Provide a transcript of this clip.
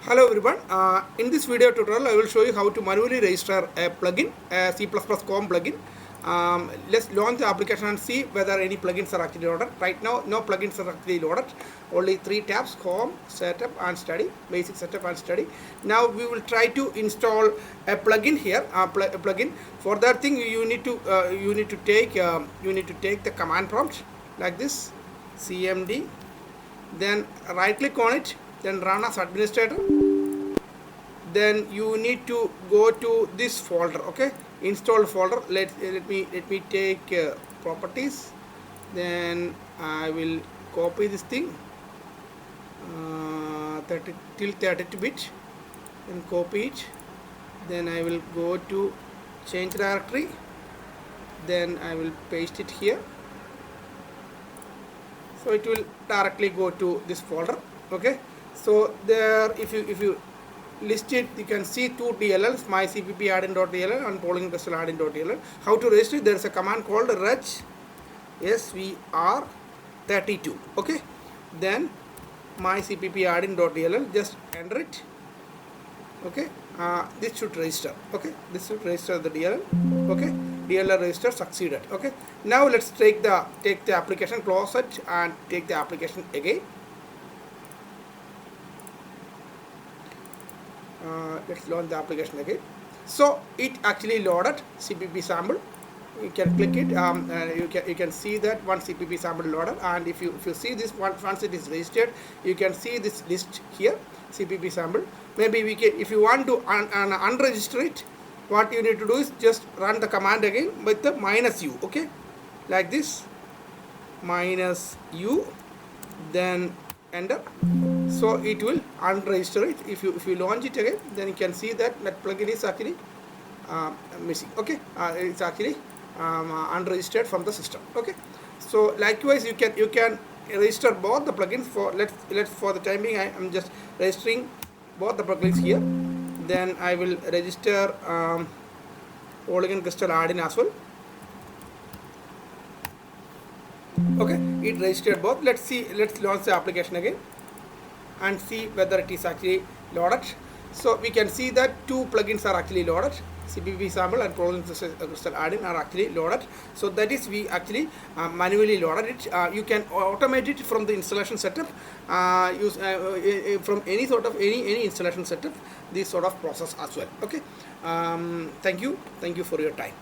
Hello everyone. In this video tutorial, I will show you how to manually register a plugin, a C++ COM plugin. Let's launch the application and see whether any plugins are actually loaded. Right now, no plugins are actually loaded. Only 3 tabs: Home, Setup, and Study. Basic Setup and Study. Now we will try to install a plugin here. A plugin. For that thing, you need to take the command prompt like this: cmd. Then right click on it. Then run as administrator. Then you need to go to this folder, okay, install folder. Let me take properties. Then I will copy this thing 32 bit and copy it. Then I will go to change directory. Then I will paste it here, so it will directly go to this folder, okay. So there, if you list it, you can see 2 DLLs, mycpp addin.dll and polling crystal addin.dll. How to register? There is a command called reg svr32, okay. Then mycpp addin.dll, just enter it, okay. This should register, okay. This should register the DLL, okay. DLL register succeeded, okay. Now let's take the application, close it, and take the application again. Let's launch the application again. So it actually loaded CPP sample. You can click it. You can see that one CPP sample loaded. And if you see this one, once it is registered, you can see this list here, CPP sample. Maybe we can, if you want to unregister it, what you need to do is just run the command again with the -u, okay, like this, -u, then enter. So it will unregister it. If you launch it again, then you can see that plugin is actually missing, okay. It's actually unregistered from the system, okay. So likewise, you can register both the plugins. For the time being, I am just registering both the plugins here. Then I will register Polygon Crystal add-in as well, okay. It registered both. Let's launch the application again and see whether it is actually loaded. So we can see that 2 plugins are actually loaded. CPP sample and Polygon Crystal add-in are actually loaded. So that is, we actually manually loaded it. You can automate it from the installation setup. Use from any installation setup, this sort of process as well, okay. Thank you for your time.